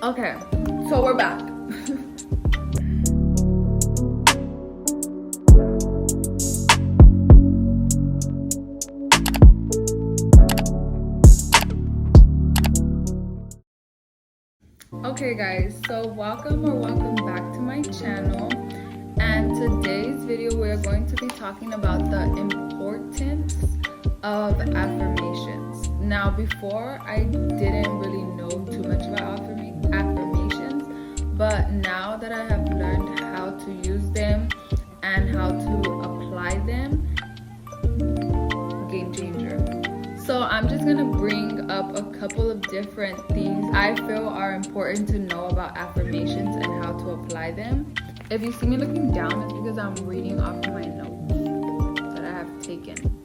Okay, so we're back. Okay guys, so welcome back to my channel, and today's video we're going to be talking about the importance of affirmations. Now, before I didn't really know too much about affirmations, but now that I have learned how to use them and how to apply them, game changer. So I'm just gonna bring up a couple of different things I feel are important to know about affirmations and how to apply them. If you see me looking down, it's because I'm reading off of my notes that I have taken.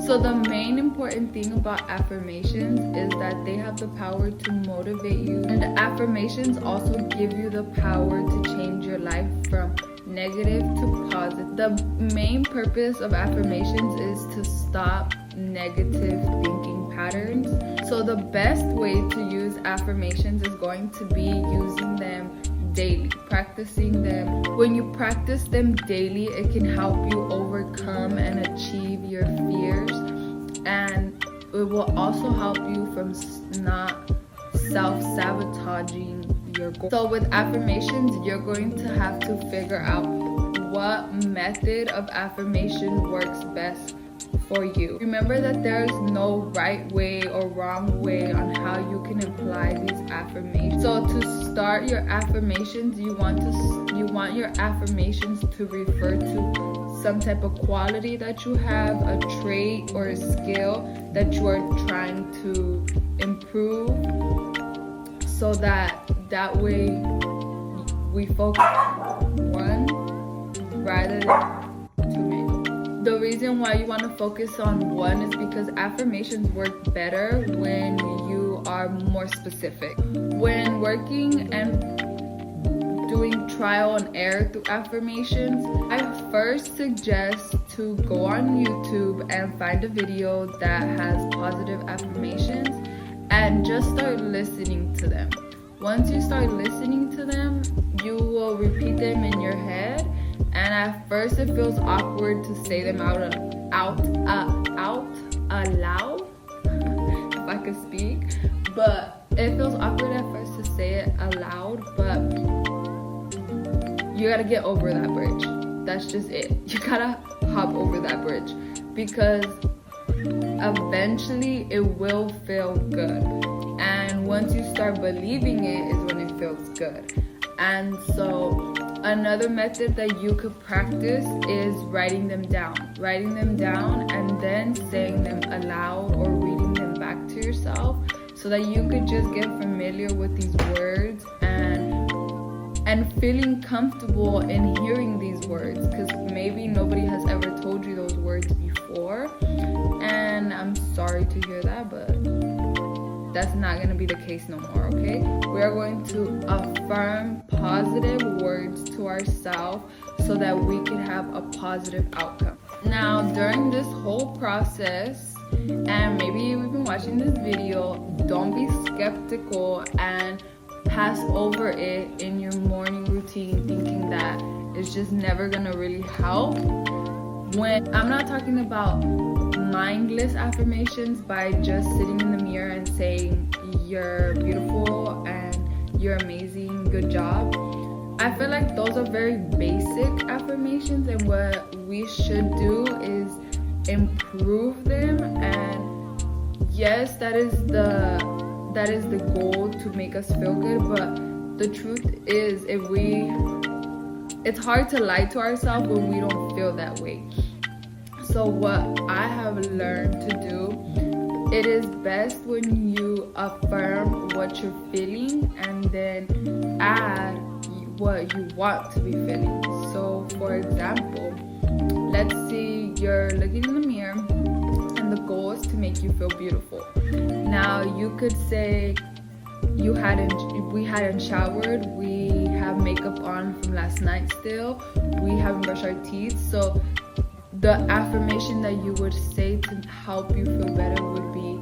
So the main important thing about affirmations is that they have the power to motivate you, and affirmations also give you the power to change your life from negative to positive. The main purpose of affirmations is to stop negative thinking patterns. So the best way to use affirmations is going to be using them daily, practicing them. When you practice them daily, it can help you overcome and achieve your fears, and it will also help you from not self-sabotaging your goals. So with affirmations, you're going to have to figure out what method of affirmation works best for you. Remember that there's no right way or wrong way on how you can apply these affirmations. So to start your affirmations, you want your affirmations to refer to some type of quality that you have, a trait or a skill that you are trying to improve, so that way we focus on one rather than too many. The reason why you want to focus on one is because affirmations work better when you are more specific. When working and doing trial and error through affirmations, I first suggest to go on YouTube and find a video that has positive affirmations and just start listening to them. Once you start listening to them, you will repeat them in your head, and at first it feels awkward to say them out aloud, if I could speak, but it feels awkward at first to say it aloud, but you gotta get over that bridge. That's just it. You gotta hop over that bridge, because eventually it will feel good, and once you start believing it is when it feels good. And so another method that you could practice is writing them down and then saying them aloud or reading them back to yourself, so that you could just get familiar with these words and feeling comfortable in hearing these words, because maybe nobody has ever told you those words before, and I'm sorry to hear that, but that's not going to be the case no more, okay? We are going to affirm positive words to ourselves so that we can have a positive outcome. Now, during this whole process, and maybe you've been watching this video, don't be skeptical and pass over it in your morning routine thinking that it's just never going to really help. When I'm not talking about mindless affirmations by just sitting in the mirror and saying you're beautiful and you're amazing, good job. I feel like those are very basic affirmations, and what we should do is improve them. And yes, that is the goal, to make us feel good, but the truth is it's hard to lie to ourselves when we don't feel that way. So what I have learned to do, it is best when you affirm what you're feeling and then add what you want to be feeling. So for example, let's say you're looking in the mirror and the goal is to make you feel beautiful. Now you could say we hadn't showered, we have makeup on from last night still, we haven't brushed our teeth. So the affirmation that you would say to help you feel better would be,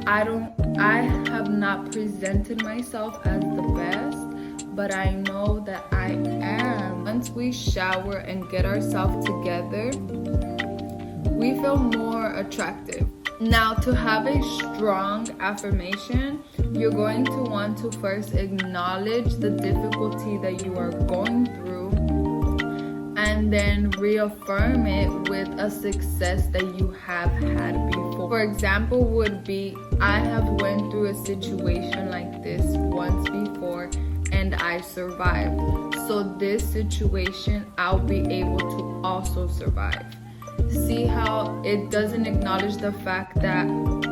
I have not presented myself as the best, but I know that I am. Once we shower and get ourselves together, we feel more attractive. Now, to have a strong affirmation, you're going to want to first acknowledge the difficulty that you are going through, and then reaffirm it with a success that you have had before. For example, would be, I have went through a situation like this once before and I survived. So this situation, I'll be able to also survive. See how it doesn't acknowledge the fact that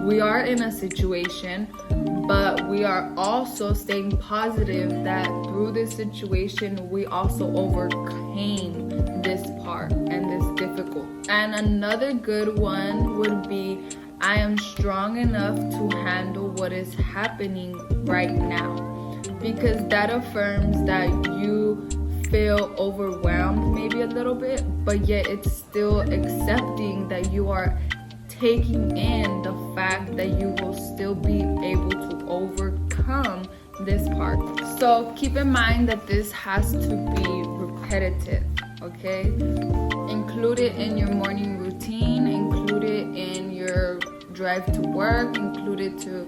we are in a situation, but we are also staying positive that through this situation we also overcame this part and this difficult. And another good one would be, I am strong enough to handle what is happening right now, because that affirms that you feel overwhelmed maybe a little bit, but yet it's still accepting that you are taking in the fact that you will still be able to overcome this part. So keep in mind that this has to be repetitive, okay? Include it in your morning routine, include it in your drive to work, include it to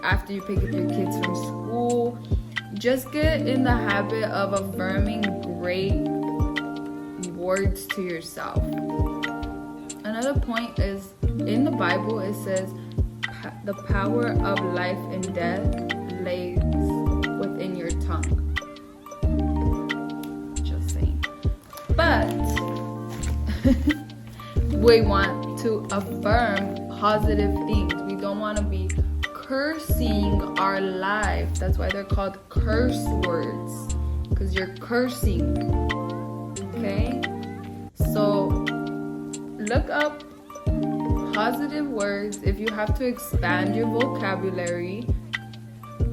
after you pick up your kids from school. Just get in the habit of affirming great words to yourself. Another point is, in the Bible it says the power of life and death lays within your tongue. Just saying. But we want to affirm positive things. We don't want to be cursing our life. That's why they're called curse words, because you're cursing. Okay? So look up positive words. If you have to expand your vocabulary,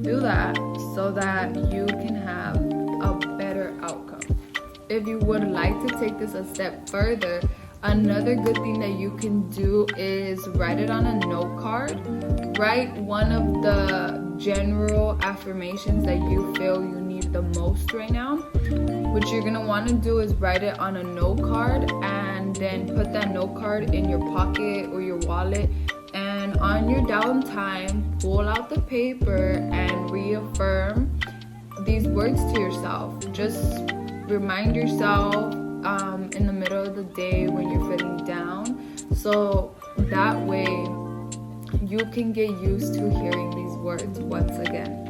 do that so that you can have a better outcome. If you would like to take this a step further, another good thing that you can do is write it on a note card. Write one of the general affirmations that you feel you need the most right now. What you're gonna want to do is write it on a note card and then put that note card in your pocket or your wallet, and on your downtime pull out the paper and reaffirm these words to yourself. Just remind yourself in the middle of the day when you're feeling down, so that way you can get used to hearing these words once again.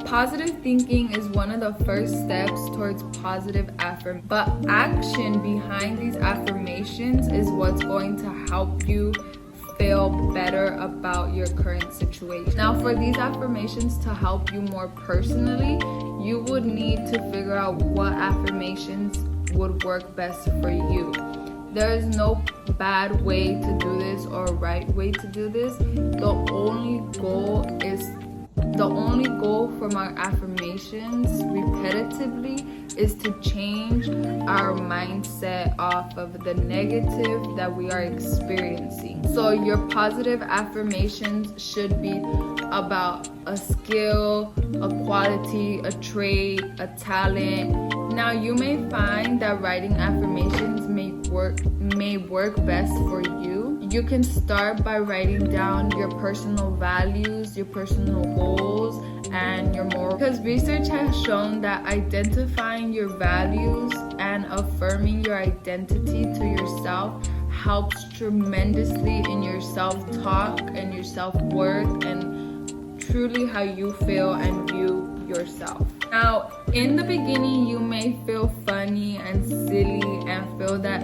Positive thinking is one of the first steps towards positive affirmation, but action behind these affirmations is what's going to help you feel better about your current situation. Now, for these affirmations to help you more personally, you would need to figure out what affirmations would work best for you. There is no bad way to do this or right way to do this. The only goal from our affirmations repetitively is to change our mindset off of the negative that we are experiencing. So your positive affirmations should be about a skill, a quality, a trait, a talent. Now, you may find that writing affirmations may work best for you. You can start by writing down your personal values, your personal goals, and your morals. Because research has shown that identifying your values and affirming your identity to yourself helps tremendously in your self-talk and your self-worth and truly how you feel and view yourself. Now, in the beginning, you may feel funny and silly and feel that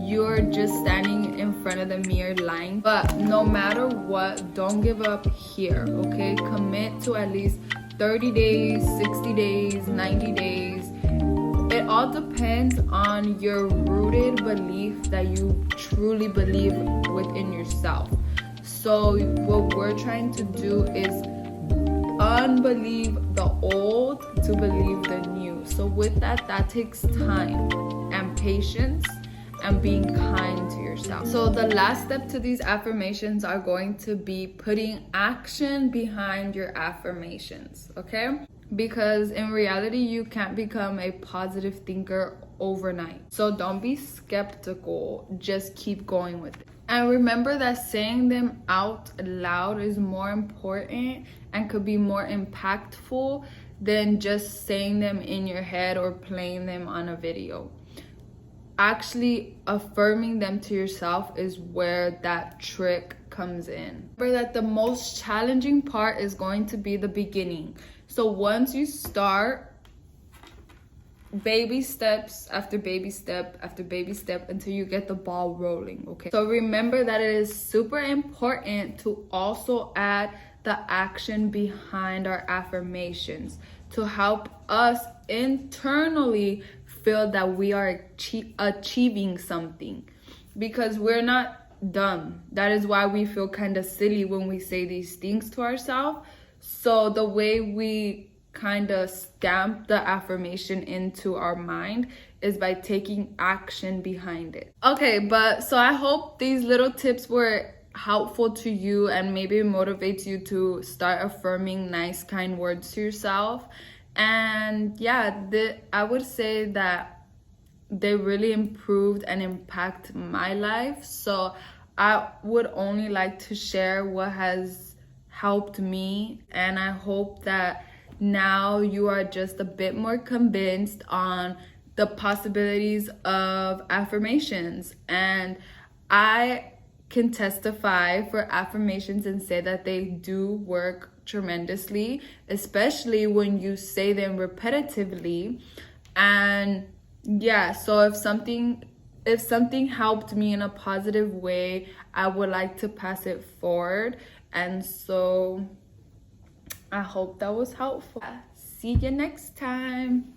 you're just standing in front of the mirror lying, but no matter what, don't give up here, okay? Commit to at least 30 days, 60 days, 90 days. It all depends on your rooted belief that you truly believe within yourself. So what we're trying to do is unbelieve the old to believe the new. So with that takes time and patience, and being kind to yourself. So the last step to these affirmations are going to be putting action behind your affirmations, okay? Because in reality, you can't become a positive thinker overnight. So don't be skeptical, just keep going with it. And remember that saying them out loud is more important and could be more impactful than just saying them in your head or playing them on a video. Actually affirming them to yourself is where that trick comes in. Remember that the most challenging part is going to be the beginning. So once you start, baby steps after baby step after baby step until you get the ball rolling, okay? So remember that it is super important to also add the action behind our affirmations to help us internally feel that we are achieving something, because we're not dumb. That is why we feel kind of silly when we say these things to ourselves. So the way we kind of stamp the affirmation into our mind is by taking action behind it. Okay, but so I hope these little tips were helpful to you and maybe motivates you to start affirming nice, kind words to yourself. And yeah, I would say that they really improved and impact my life. So I would only like to share what has helped me, and I hope that now you are just a bit more convinced on the possibilities of affirmations. And I can testify for affirmations and say that they do work tremendously, especially when you say them repetitively. And yeah, so if something helped me in a positive way, I would like to pass it forward. And so I hope that was helpful. See you next time.